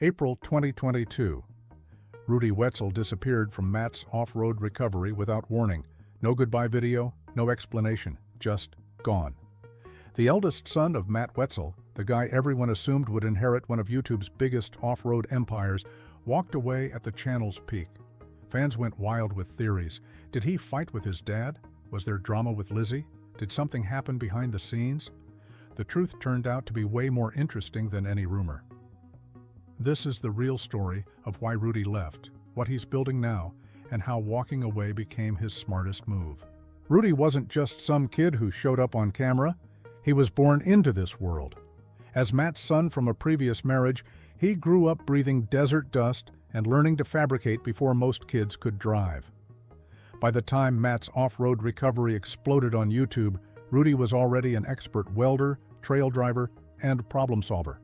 April 2022. Rudy Wetzel disappeared from Matt's off-road recovery without warning. No goodbye video, no explanation, just gone. The eldest son of Matt Wetzel, the guy everyone assumed would inherit one of YouTube's biggest off-road empires, walked away at the channel's peak. Fans went wild with theories. Did he fight with his dad? Was there drama with Lizzy? Did something happen behind the scenes? The truth turned out to be way more interesting than any rumor. This is the real story of why Rudy left, what he's building now, and how walking away became his smartest move. Rudy wasn't just some kid who showed up on camera. He was born into this world. As Matt's son from a previous marriage, he grew up breathing desert dust and learning to fabricate before most kids could drive. By the time Matt's off-road recovery exploded on YouTube, Rudy was already an expert welder, trail driver, and problem solver.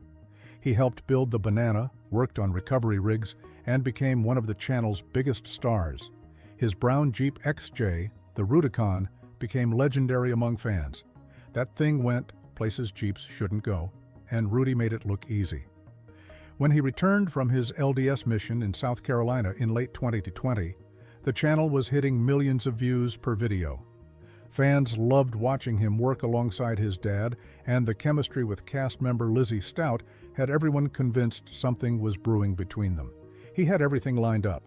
He helped build the Banana, worked on recovery rigs, and became one of the channel's biggest stars. His brown Jeep XJ, the Rubicon, became legendary among fans. That thing went places Jeeps shouldn't go, and Rudy made it look easy. When he returned from his LDS mission in South Carolina in late 2020, the channel was hitting millions of views per video. Fans loved watching him work alongside his dad, and the chemistry with cast member Lizzy had everyone convinced something was brewing between them. He had everything lined up: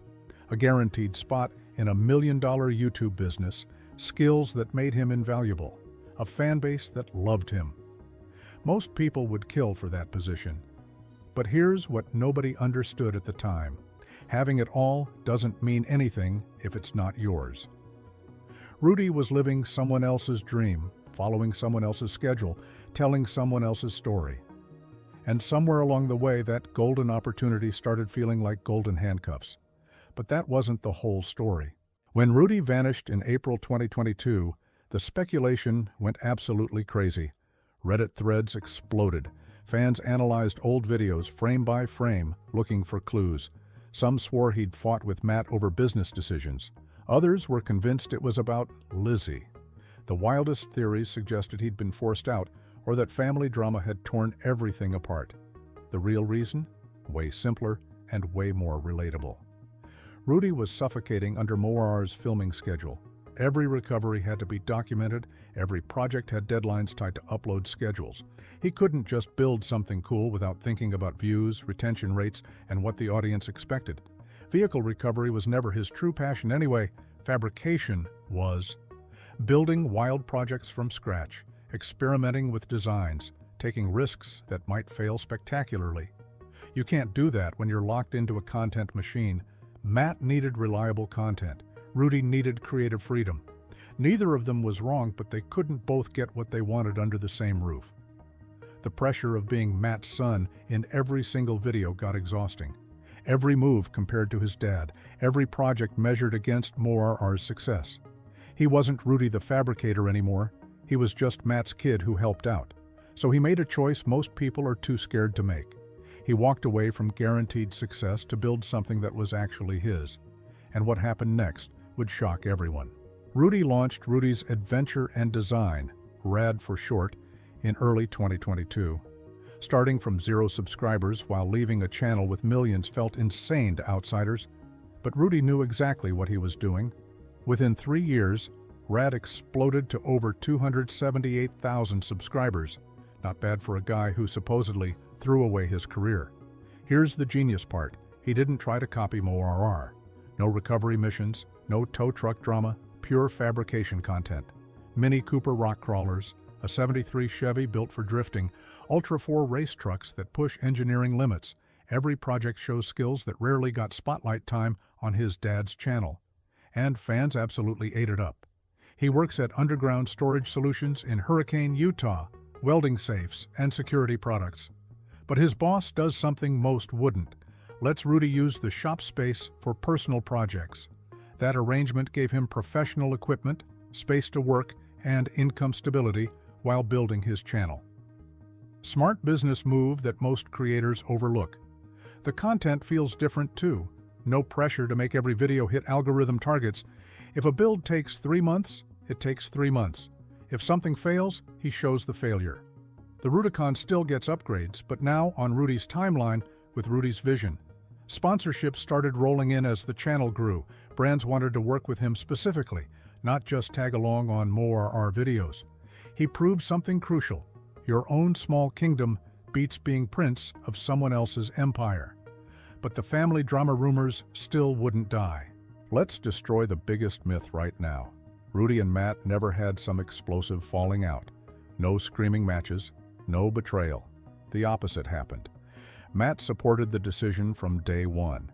a guaranteed spot in $1 million YouTube business, skills that made him invaluable, a fan base that loved him. Most people would kill for that position. But here's what nobody understood at the time. Having it all doesn't mean anything if it's not yours. Rudy was living someone else's dream, following someone else's schedule, telling someone else's story. And somewhere along the way, that golden opportunity started feeling like golden handcuffs. But that wasn't the whole story. When Rudy vanished in April 2022, the speculation went absolutely crazy. Reddit threads exploded. Fans analyzed old videos frame by frame, looking for clues. Some swore he'd fought with Matt over business decisions. Others were convinced it was about Lizzy. The wildest theories suggested he'd been forced out, or that family drama had torn everything apart. The real reason? Way simpler and way more relatable. Rudy was suffocating under MORR's filming schedule. Every recovery had to be documented, every project had deadlines tied to upload schedules. He couldn't just build something cool without thinking about views, retention rates, and what the audience expected. Vehicle recovery was never his true passion anyway. Fabrication was. Building wild projects from scratch, experimenting with designs, taking risks that might fail spectacularly. You can't do that when you're locked into a content machine. Matt needed reliable content. Rudy needed creative freedom. Neither of them was wrong, but they couldn't both get what they wanted under the same roof. The pressure of being Matt's son in every single video got exhausting. Every move compared to his dad, every project measured against MORR's success. He wasn't Rudy the fabricator anymore. He was just Matt's kid who helped out. So he made a choice most people are too scared to make. He walked away from guaranteed success to build something that was actually his. And what happened next would shock everyone. Rudy launched Rudy's Adventure and Design, RAD for short, in early 2022. Starting from 0 subscribers while leaving a channel with millions felt insane to outsiders, but Rudy knew exactly what he was doing. Within 3 years, RAD exploded to over 278,000 subscribers. Not bad for a guy who supposedly threw away his career. Here's the genius part. He didn't try to copy MORR. No recovery missions, no tow truck drama, pure fabrication content. Mini Cooper rock crawlers, a '73 Chevy built for drifting, Ultra 4 race trucks that push engineering limits. Every project shows skills that rarely got spotlight time on his dad's channel. And fans absolutely ate it up. He works at underground storage solutions in Hurricane, Utah, welding safes, and security products. But his boss does something most wouldn't. Lets Rudy use the shop space for personal projects. That arrangement gave him professional equipment, space to work, and income stability while building his channel. Smart business move that most creators overlook. The content feels different too. No pressure to make every video hit algorithm targets. If a build takes 3 months, it takes 3 months. If something fails, he shows the failure. The Rubicon still gets upgrades, but now on Rudy's timeline, with Rudy's vision. Sponsorships started rolling in as the channel grew. Brands wanted to work with him specifically, not just tag along on MORR videos. He proved something crucial. Your own small kingdom beats being prince of someone else's empire. But the family drama rumors still wouldn't die. Let's destroy the biggest myth right now. Rudy and Matt never had some explosive falling out. No screaming matches, no betrayal. The opposite happened. Matt supported the decision from day one.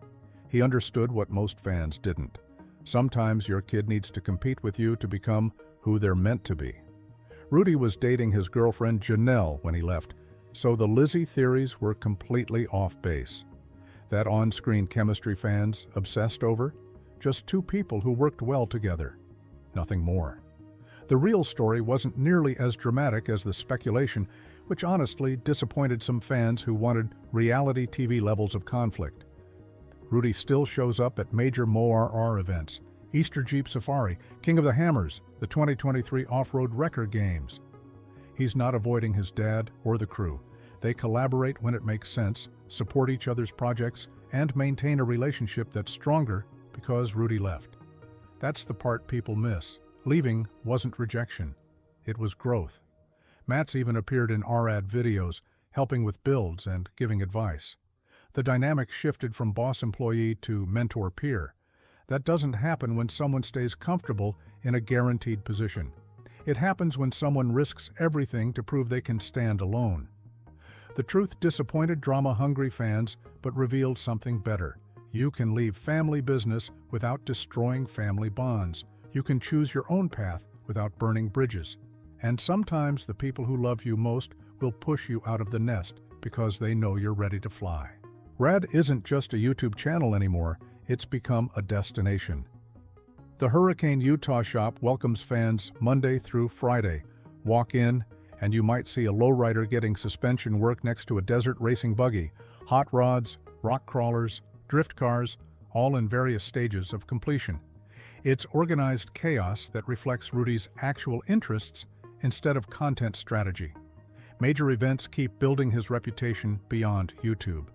He understood what most fans didn't. Sometimes your kid needs to compete with you to become who they're meant to be. Rudy was dating his girlfriend Janelle when he left, so the Lizzy theories were completely off base. That on-screen chemistry fans obsessed over? Just two people who worked well together. Nothing more. The real story wasn't nearly as dramatic as the speculation, which honestly disappointed some fans who wanted reality TV levels of conflict. Rudy still shows up at major MORR events, Easter Jeep Safari, King of the Hammers, the 2023 Off-Road Wrecker Games. He's not avoiding his dad or the crew. They collaborate when it makes sense, support each other's projects, and maintain a relationship that's stronger because Rudy left. That's the part people miss. Leaving wasn't rejection. It was growth. Matt's even appeared in RAD videos, helping with builds and giving advice. The dynamic shifted from boss-employee to mentor-peer. That doesn't happen when someone stays comfortable in a guaranteed position. It happens when someone risks everything to prove they can stand alone. The truth disappointed drama-hungry fans, but revealed something better. You can leave family business without destroying family bonds. You can choose your own path without burning bridges. And sometimes the people who love you most will push you out of the nest because they know you're ready to fly. RAD isn't just a YouTube channel anymore, it's become a destination. The Hurricane Utah shop welcomes fans Monday through Friday. Walk in, and you might see a lowrider getting suspension work next to a desert racing buggy, hot rods, rock crawlers, drift cars, all in various stages of completion. It's organized chaos that reflects Rudy's actual interests instead of content strategy. Major events keep building his reputation beyond YouTube.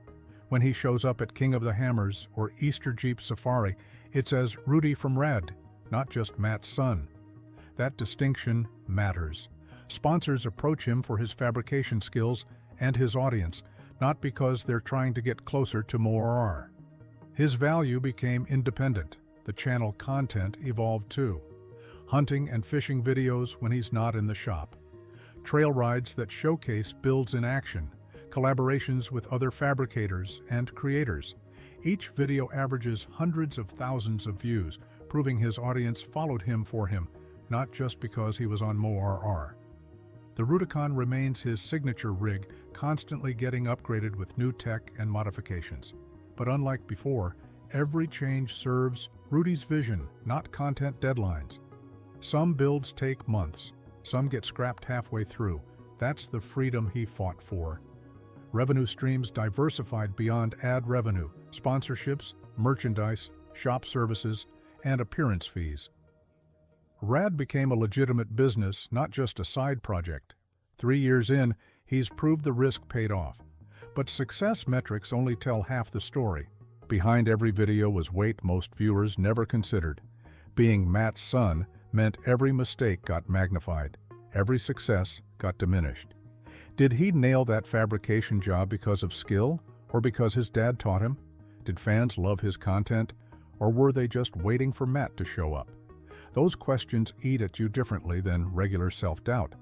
When he shows up at King of the Hammers or Easter Jeep Safari, it's as Rudy from RAD, not just Matt's son. That distinction matters. Sponsors approach him for his fabrication skills and his audience, not because they're trying to get closer to MORR. His value became independent. The channel content evolved too. Hunting and fishing videos when he's not in the shop. Trail rides that showcase builds in action. Collaborations with other fabricators and creators. Each video averages hundreds of thousands of views, proving his audience followed him for him, not just because he was on MORR. The Rudicon remains his signature rig, constantly getting upgraded with new tech and modifications. But unlike before, every change serves Rudy's vision, not content deadlines. Some builds take months. Some get scrapped halfway through. That's the freedom he fought for. Revenue streams diversified beyond ad revenue, sponsorships, merchandise, shop services, and appearance fees. RAD became a legitimate business, not just a side project. 3 years in, he's proved the risk paid off. But success metrics only tell half the story. Behind every video was weight most viewers never considered. Being Matt's son meant every mistake got magnified. Every success got diminished. Did he nail that fabrication job because of skill or because his dad taught him? Did fans love his content or were they just waiting for Matt to show up? Those questions eat at you differently than regular self-doubt.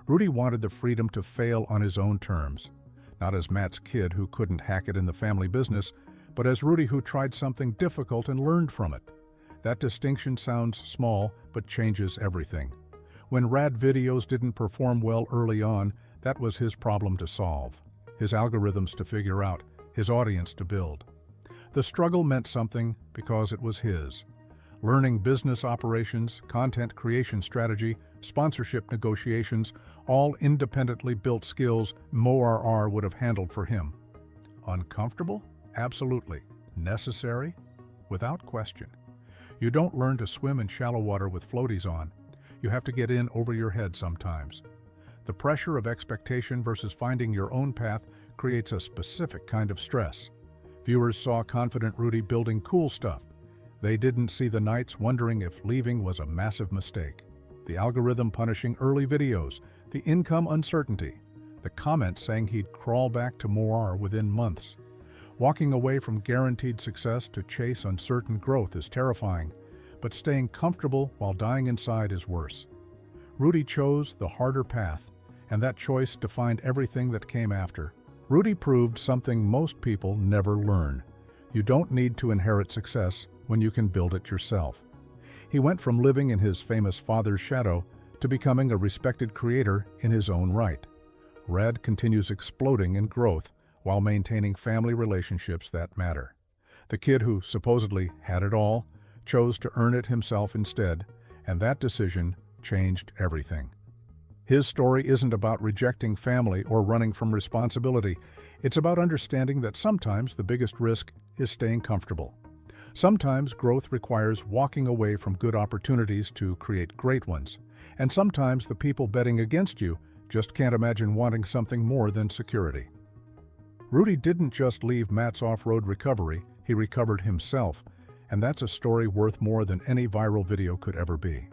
Rudy wanted the freedom to fail on his own terms, not as Matt's kid who couldn't hack it in the family business, but as Rudy who tried something difficult and learned from it. That distinction sounds small, but changes everything. When RAD videos didn't perform well early on, that was his problem to solve, his algorithms to figure out, his audience to build. The struggle meant something because it was his. Learning business operations, content creation strategy, sponsorship negotiations, all independently built skills MORR would have handled for him. Uncomfortable? Absolutely. Necessary? Without question. You don't learn to swim in shallow water with floaties on. You have to get in over your head sometimes. The pressure of expectation versus finding your own path creates a specific kind of stress. Viewers saw confident Rudy building cool stuff. They didn't see the nights wondering if leaving was a massive mistake. The algorithm punishing early videos, the income uncertainty, the comments saying he'd crawl back to MORR within months. Walking away from guaranteed success to chase uncertain growth is terrifying, but staying comfortable while dying inside is worse. Rudy chose the harder path, and that choice defined everything that came after. Rudy proved something most people never learn. You don't need to inherit success when you can build it yourself. He went from living in his famous father's shadow to becoming a respected creator in his own right. Red continues exploding in growth while maintaining family relationships that matter. The kid who supposedly had it all chose to earn it himself instead, and that decision changed everything. His story isn't about rejecting family or running from responsibility. It's about understanding that sometimes the biggest risk is staying comfortable. Sometimes growth requires walking away from good opportunities to create great ones. And sometimes the people betting against you just can't imagine wanting something more than security. Rudy didn't just leave Matt's off-road recovery, he recovered himself, and that's a story worth more than any viral video could ever be.